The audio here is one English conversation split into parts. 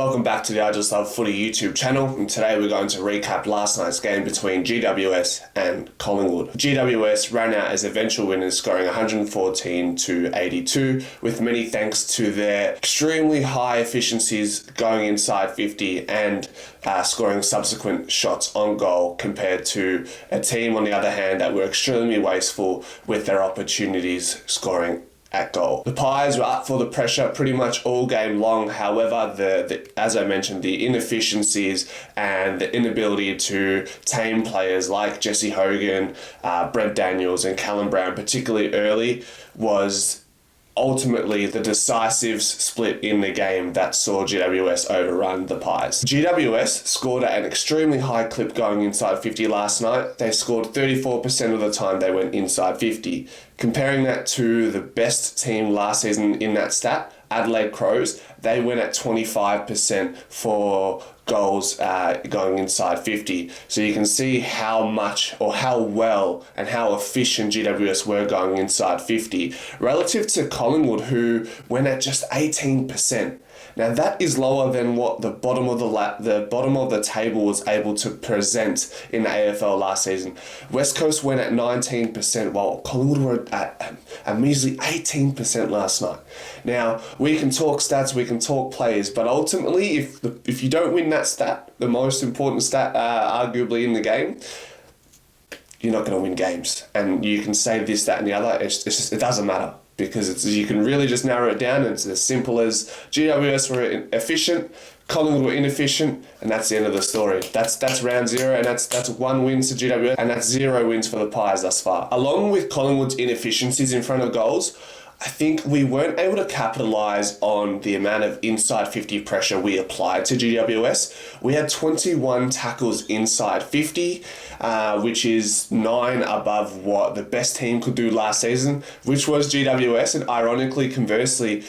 Welcome back to the I Just Love Footy YouTube channel, and today we're going to recap last night's game between GWS and Collingwood. GWS ran out as eventual winners, scoring 114 to 82, with many thanks to their extremely high efficiencies going inside 50 and scoring subsequent shots on goal, compared to a team on the other hand that were extremely wasteful with their opportunities scoring at goal. The Pies were up for the pressure pretty much all game long. However, as I mentioned, the inefficiencies and the inability to tame players like Jesse Hogan, Brent Daniels and Callum Brown, particularly early, was ultimately the decisive split in the game that saw GWS overrun the Pies. GWS scored at an extremely high clip going inside 50 last night. They scored 34% of the time they went inside 50. Comparing that to the best team last season in that stat, Adelaide Crows, they went at 25% for goals going inside 50. So you can see how much or how well and how efficient GWS were going inside 50, relative to Collingwood, who went at just 18%. Now that is lower than what the bottom of the table was able to present in the AFL last season. West Coast went at 19%, while Collingwood were at a measly 18% last night. Now we can talk stats, we can talk players, but ultimately, if you don't win that stat, the most important stat arguably in the game, you're not going to win games. And you can say this, that, and the other. It doesn't matter. Because you can really just narrow it down, and it's as simple as GWS were efficient, Collingwood were inefficient, and that's the end of the story. That's round zero, and that's 1 win to GWS, and that's 0 wins for the Pies thus far. Along with Collingwood's inefficiencies in front of goals, I think we weren't able to capitalise on the amount of inside 50 pressure we applied to GWS. We had 21 tackles inside 50, which is 9 above what the best team could do last season, which was GWS. And ironically, conversely,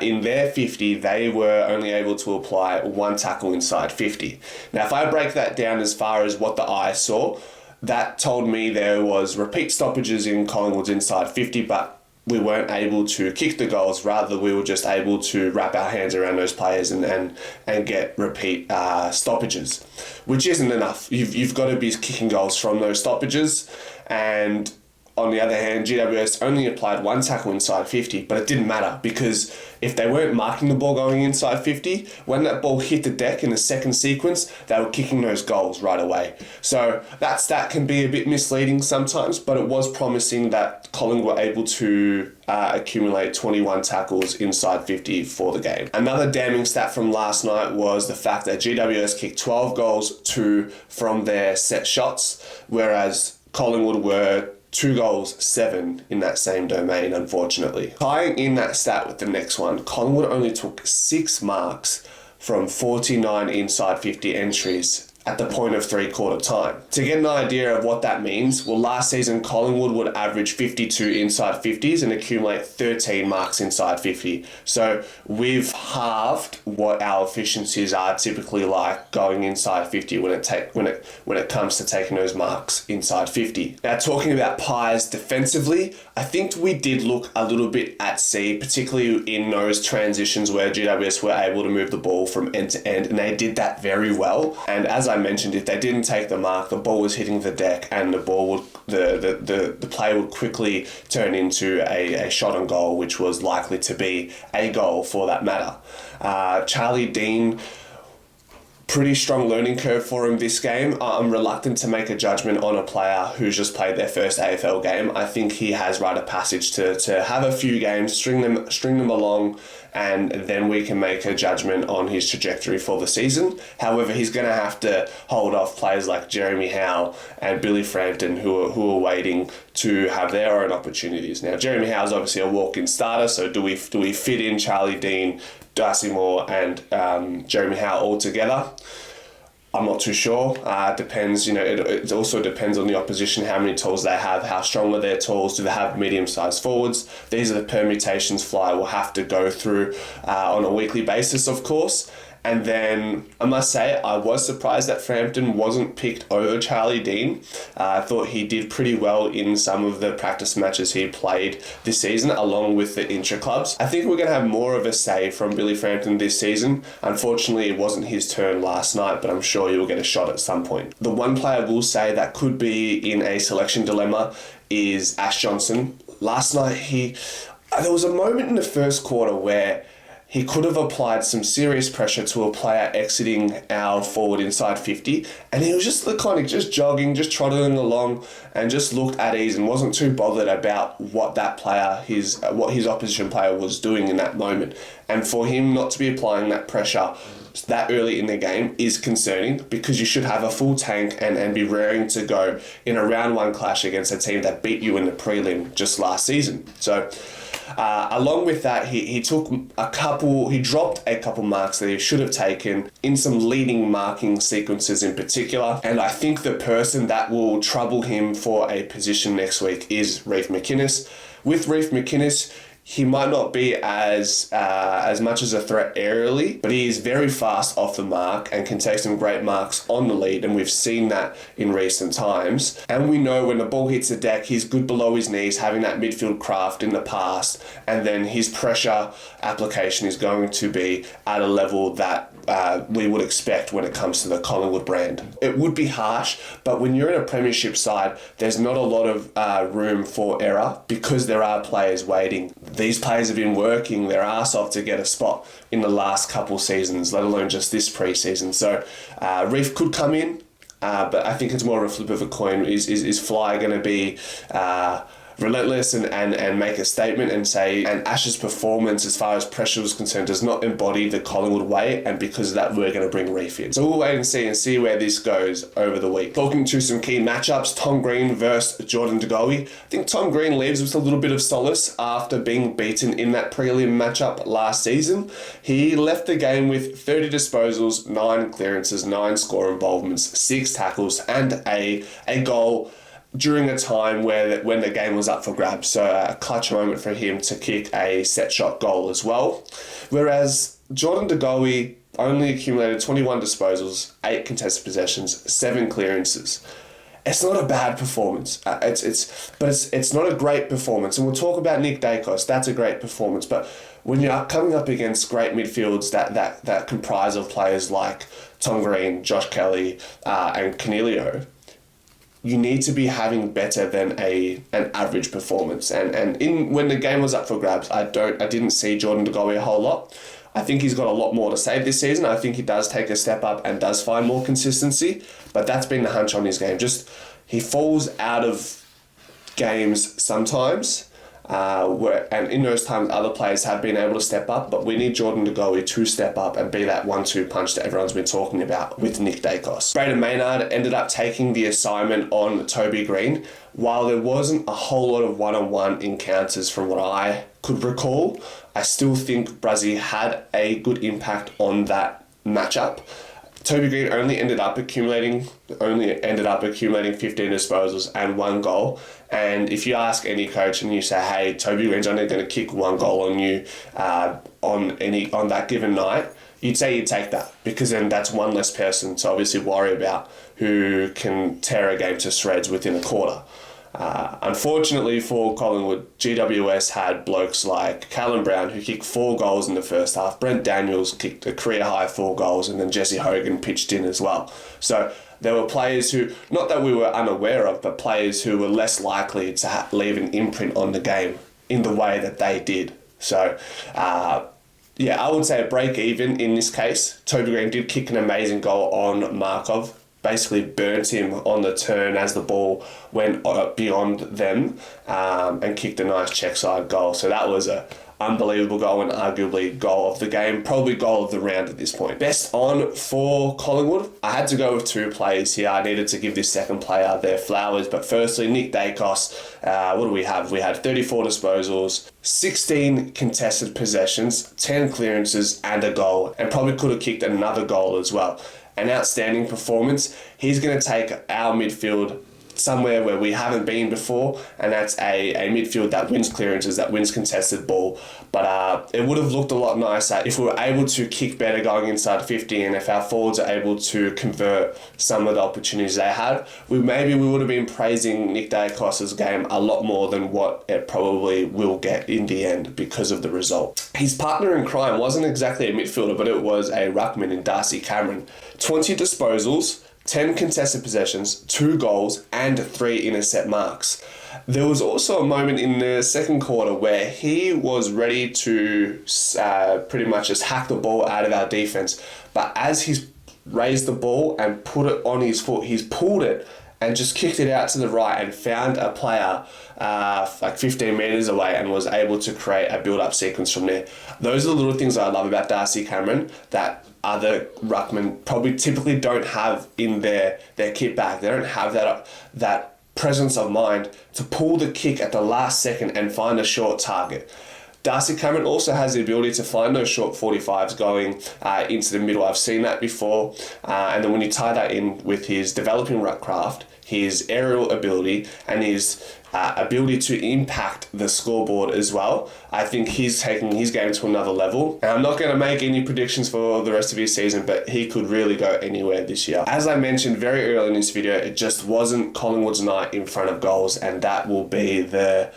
in their 50, they were only able to apply 1 tackle inside 50. Now, if I break that down as far as what the eye saw, that told me there was repeat stoppages in Collingwood's inside 50, but we weren't able to kick the goals. Rather, we were just able to wrap our hands around those players and get repeat stoppages, which isn't enough. You've got to be kicking goals from those stoppages. And on the other hand, GWS only applied 1 tackle inside 50, but it didn't matter, because if they weren't marking the ball going inside 50, when that ball hit the deck in the second sequence, they were kicking those goals right away. So that stat can be a bit misleading sometimes, but it was promising that Collingwood were able to accumulate 21 tackles inside 50 for the game. Another damning stat from last night was the fact that GWS kicked 12 goals, 2 from their set shots, whereas Collingwood were 2 goals, 7 in that same domain, unfortunately. Tying in that stat with the next one, Collingwood only took 6 marks from 49 inside 50 entries at the point of three-quarter time. To get an idea of what that means, well, last season Collingwood would average 52 inside 50s and accumulate 13 marks inside 50. So we've halved what our efficiencies are typically like going inside 50 when it comes to taking those marks inside 50. Now, talking about Pies defensively, I think we did look a little bit at sea, particularly in those transitions where GWS were able to move the ball from end to end, and they did that very well. And as I mentioned, if they didn't take the mark, the ball was hitting the deck, and the ball would the play would quickly turn into a shot on goal, which was likely to be a goal for that matter. Charlie Dean, pretty strong learning curve for him this game. I'm reluctant to make a judgment on a player who's just played their first AFL game. I think he has rite of passage to have a few games, string them along, and then we can make a judgment on his trajectory for the season. However, he's going to have to hold off players like Jeremy Howe and Billy Frampton, who are waiting to have their own opportunities. Now, Jeremy Howe's obviously a walk-in starter, so do we fit in Charlie Dean, Darcy Moore and Jeremy Howe all together? I'm not too sure. Depends, it also depends on the opposition, how many tools they have, how strong are their tools, do they have medium-sized forwards? These are the permutations Fly will have to go through on a weekly basis, of course. And then I must say, I was surprised that Frampton wasn't picked over Charlie Dean. I thought he did pretty well in some of the practice matches he played this season, along with the intra-clubs. I think we're going to have more of a say from Billy Frampton this season. Unfortunately, it wasn't his turn last night, but I'm sure he will get a shot at some point. The one player I will say that could be in a selection dilemma is Ash Johnson. Last night, there was a moment in the first quarter where he could have applied some serious pressure to a player exiting our forward inside 50, and he was just just jogging, just trotting along, and just looked at ease and wasn't too bothered about what that player, what his opposition player was doing in that moment. And for him not to be applying that pressure that early in the game is concerning, because you should have a full tank and be raring to go in a round one clash against a team that beat you in the prelim just last season. So along with that, he dropped a couple marks that he should have taken in some leading marking sequences in particular. And I think the person that will trouble him for a position next week is Reef McInnes. With Reef McInnes, he might not be as much as a threat aerially, but he is very fast off the mark and can take some great marks on the lead, and we've seen that in recent times. And we know when the ball hits the deck, he's good below his knees, having that midfield craft in the past, and then his pressure application is going to be at a level that we would expect when it comes to the Collingwood brand. It would be harsh, but when you're in a premiership side, there's not a lot of room for error because there are players waiting. These players have been working their ass off to get a spot in the last couple seasons, let alone just this pre-season. So Reef could come in, but I think it's more of a flip of a coin. Is Fly going to be relentless and make a statement and say, and Ash's performance as far as pressure was concerned does not embody the Collingwood way, and because of that we're going to bring Reef in. So we'll wait and see where this goes over the week. Talking to some key matchups, Tom Green versus Jordan De Goey. I think Tom Green leaves with a little bit of solace after being beaten in that prelim matchup last season. He left the game with 30 disposals, 9 clearances, 9 score involvements, 6 tackles and a goal during a time when the game was up for grabs. So a clutch moment for him to kick a set shot goal as well. Whereas Jordan De Goey only accumulated 21 disposals, 8 contested possessions, 7 clearances. It's not a bad performance. It's not a great performance. And we'll talk about Nick Dacos. That's a great performance. But when you're coming up against great midfields that comprise of players like Tom Green, Josh Kelly, and Canelio, you need to be having better than an average performance. And when the game was up for grabs, I didn't see Jordan De Goey a whole lot. I think he's got a lot more to say this season. I think he does take a step up and does find more consistency, but that's been the hunch on his game. Just he falls out of games sometimes, and in those times other players have been able to step up, but we need Jordan De Goey to step up and be that 1-2 punch that everyone's been talking about with Nick Dacos. Braden Maynard ended up taking the assignment on Toby Green. While there wasn't a whole lot of one-on-one encounters from what I could recall, I still think Brazzy had a good impact on that matchup. Toby Green only ended up accumulating 15 disposals and 1 goal. And if you ask any coach and you say, hey, Toby Green's only going to kick 1 goal on you on that given night, you'd say you'd take that, because then that's one less person to obviously worry about who can tear a game to shreds within a quarter. Unfortunately for Collingwood, GWS had blokes like Callum Brown, who kicked 4 goals in the first half. Brent Daniels kicked a career-high 4 goals, and then Jesse Hogan pitched in as well. So there were players who, not that we were unaware of, but players who were less likely to leave an imprint on the game in the way that they did. So, I would say a break even in this case. Toby Green did kick an amazing goal on Markov. Basically burnt him on the turn as the ball went beyond them, and kicked a nice check side goal. So that was a unbelievable goal and arguably goal of the game, probably goal of the round at this point. Best on for Collingwood. I had to go with 2 players here. I needed to give this second player their flowers, but firstly, Nick Dacos. What do we have? We had 34 disposals, 16 contested possessions, 10 clearances and a goal, and probably could have kicked another goal as well. An outstanding performance. He's going to take our midfield somewhere where we haven't been before, and that's a midfield that wins clearances, that wins contested ball. But it would have looked a lot nicer if we were able to kick better going inside 50, and if our forwards are able to convert some of the opportunities they had. We would have been praising Nick Dacos's game a lot more than what it probably will get in the end because of the result. His partner in crime wasn't exactly a midfielder, but it was a ruckman in Darcy Cameron. 20 disposals, 10 contested possessions, 2 goals, and 3 intercept marks. There was also a moment in the second quarter where he was ready to pretty much just hack the ball out of our defense. But as he's raised the ball and put it on his foot, he's pulled it and just kicked it out to the right and found a player like 15 metres away and was able to create a build-up sequence from there. Those are the little things I love about Darcy Cameron that other ruckmen probably typically don't have in their kit bag. They don't have that presence of mind to pull the kick at the last second and find a short target. Darcy Cameron also has the ability to find those short 45s going into the middle. I've seen that before. And then when you tie that in with his developing ruck craft, his aerial ability, and his ability to impact the scoreboard as well, I think he's taking his game to another level. And I'm not going to make any predictions for the rest of his season, but he could really go anywhere this year. As I mentioned very early in this video, it just wasn't Collingwood's night in front of goals, and that will be the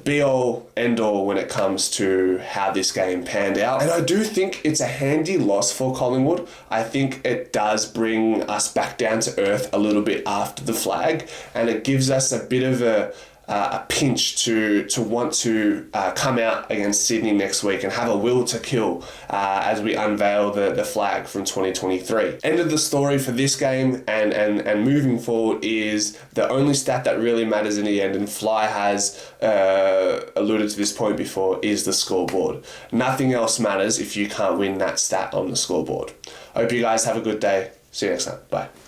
be-all, end-all when it comes to how this game panned out. And I do think it's a handy loss for Collingwood. I think it does bring us back down to earth a little bit after the flag, and it gives us a bit of a pinch to want to come out against Sydney next week and have a will to kill as we unveil the flag from 2023. End of the story for this game and moving forward is the only stat that really matters in the end, and Fly has alluded to this point before, is the scoreboard. Nothing else matters if you can't win that stat on the scoreboard. I hope you guys have a good day. See you next time. Bye.